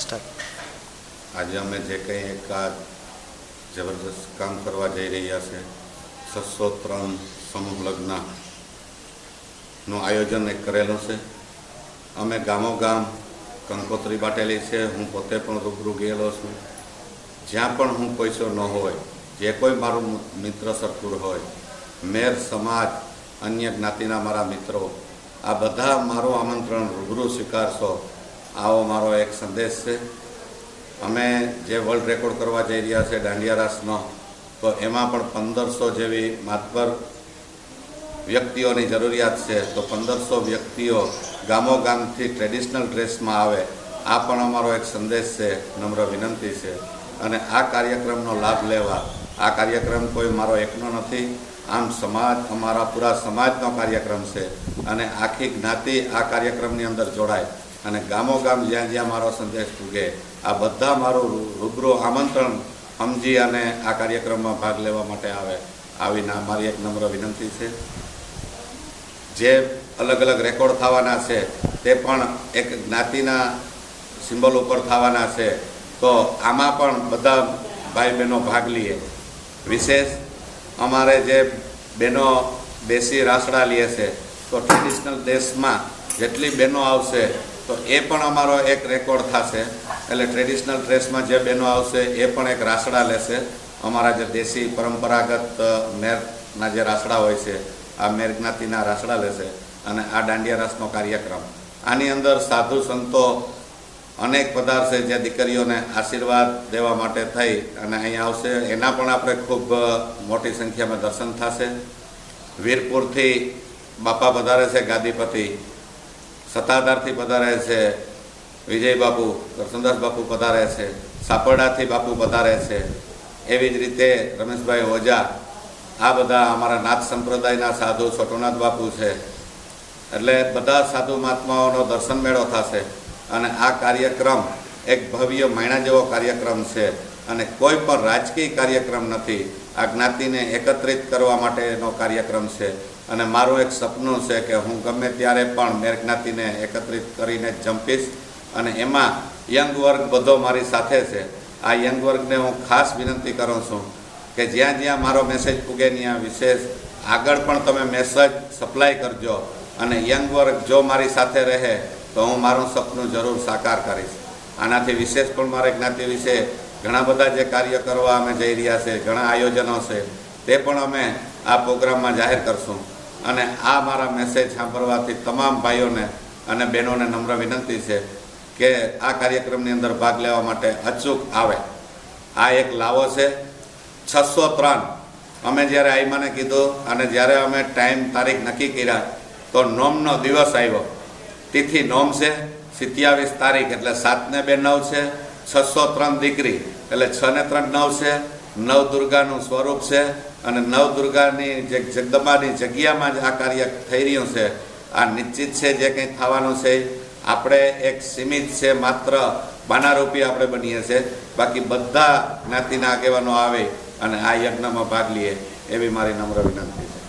આજે અમે જે કંઈ એક આ જબરદસ્ત કામ કરવા જઈ રહ્યા છે 603 સમૂહ લગ્નનું આયોજન એક કરેલું છે। અમે ગામો ગામ કંકોત્રી બાટેલી છે। હું પોતે પણ રૂબરૂ ગયેલો છું। જ્યાં પણ હું પૈસો ન હોય, જે કોઈ મારું મિત્ર સરખુર હોય, મેર સમાજ, અન્ય જ્ઞાતિના મારા મિત્રો, આ બધા મારું આમંત્રણ રૂબરૂ સ્વીકારશો, આવો મારો એક સંદેશ છે। અમે જે વર્લ્ડ રેકોર્ડ કરવા જઈ રહ્યા છે દાંડિયા રાસનો, તો એમાં પણ 1500 જેવી માતબર વ્યક્તિઓની જરૂરિયાત છે। તો 1500 વ્યક્તિઓ ગામો ગામથી ટ્રેડિશનલ ડ્રેસમાં આવે, આ પણ અમારો એક સંદેશ છે, નમ્ર વિનંતી છે। અને આ કાર્યક્રમનો લાભ લેવા, આ કાર્યક્રમ કોઈ મારો એકનો નથી, આમ સમાજ, અમારા પૂરા સમાજનો કાર્યક્રમ છે। અને આખી જ્ઞાતિ આ કાર્યક્રમની અંદર જોડાય અને ગામો ગામ જ્યાં જ્યાં મારો સંદેશ પૂગે, આ બધા મારું રૂબરૂ આમંત્રણ સમજી અને આ કાર્યક્રમમાં ભાગ લેવા માટે આવે, આવી મારી એક નમ્ર વિનંતી છે। જે અલગ અલગ રેકોર્ડ થવાના છે તે પણ એક જ્ઞાતિના સિમ્બોલ ઉપર થવાના છે, તો આમાં પણ બધા ભાઈ બહેનો ભાગ લઈએ। વિશેષ અમારે જે બહેનો દેશી રાસડા લે છે, તો ટ્રેડિશનલ દેશમાં જેટલી બહેનો આવશે તો એ પણ અમારો એક રેકોર્ડ થશે। એટલે ટ્રેડિશનલ ડ્રેસમાં જે બહેનો આવશે એ પણ એક રાસડા લેશે। અમારા જે દેશી પરંપરાગત મેરના જે રાસડા હોય છે, આ મેર જ્ઞાતિના રાસડા લેશે। અને આ દાંડિયા રાસનો કાર્યક્રમ, આની અંદર સાધુ સંતો અનેક પધારશે, જે દીકરીઓને આશીર્વાદ દેવા માટે થઈ અને અહીંયા આવશે। એના પણ આપણે ખૂબ મોટી સંખ્યામાં દર્શન થશે। વીરપુરથી બાપા પધારે છે, ગાદીપતિ સત્તાધારથી પધારે છે, વિજય બાપુ, કરસનદાસ બાપુ પધારે છે, સાપરડાથી બાપુ પધારે છે, એવી જ રીતે રમેશભાઈ ઓઝા, આ બધા અમારા નાથ સંપ્રદાયના સાધુ છોટોનાથ બાપુ છે। એટલે બધા સાધુ મહાત્માઓનો દર્શન મેળો થશે। અને આ કાર્યક્રમ એક ભવ્ય મહિના જેવો કાર્યક્રમ છે અને કોઈ પણ રાજકીય કાર્યક્રમ નથી, આ જ્ઞાતિને એકત્રિત કરવા માટેનો કાર્યક્રમ છે। અને મારું એક સપનું છે કે હું ગમે ત્યારે પણ મેર જ્ઞાતિને એકત્રિત કરીને જંપીશ। અને એમાં યંગ વર્ગ બધો મારી સાથે છે। આ યંગ વર્ગને હું ખાસ વિનંતી કરું છું કે જ્યાં જ્યાં મારો મેસેજ પૂગે ત્યાં વિશેષ આગળ પણ તમે મેસેજ સપ્લાય કરજો। અને યંગ વર્ગ જો મારી સાથે રહે તો હું મારું સપનું જરૂર સાકાર કરીશ। આનાથી વિશેષ પણ મારે જ્ઞાતિ વિશે ઘણા બધા જે કાર્ય કરવા અમે જઈ રહ્યા છે, ઘણા આયોજનો છે, તે પણ અમે આ પ્રોગ્રામમાં જાહેર કરશું। અને આ મારા મેસેજ સાંભળવાથી તમામ ભાઈઓને અને બહેનોને નમ્ર વિનંતી છે કે આ કાર્યક્રમની અંદર ભાગ લેવા માટે અચૂક આવે। આ એક લાવો છે 603। અમે જ્યારે આઈમાને કીધું અને જ્યારે અમે ટાઈમ તારીખ નક્કી કર્યા, તો નોમનો દિવસ આવ્યો, તિથિ નોમ છે 27 તારીખ, એટલે 7 ને 2 9 છે, 603 દીકરી એટલે 6 ને 3 9 છે। નવદુર્ગાનું સ્વરૂપ છે અને નવદુર્ગાની જે જગદંબાની જગ્યામાં જ આ કાર્ય થઈ રહ્યું છે। આ નિશ્ચિત છે, જે કંઈ થવાનું છે આપણે એક સીમિત છે, માત્ર બાનારૂપી આપણે બનીએ છીએ, બાકી બધા જ્ઞાતિના આગેવાનો આવે અને આ યજ્ઞમાં ભાગ લઈએ, એવી મારી નમ્ર વિનંતી છે।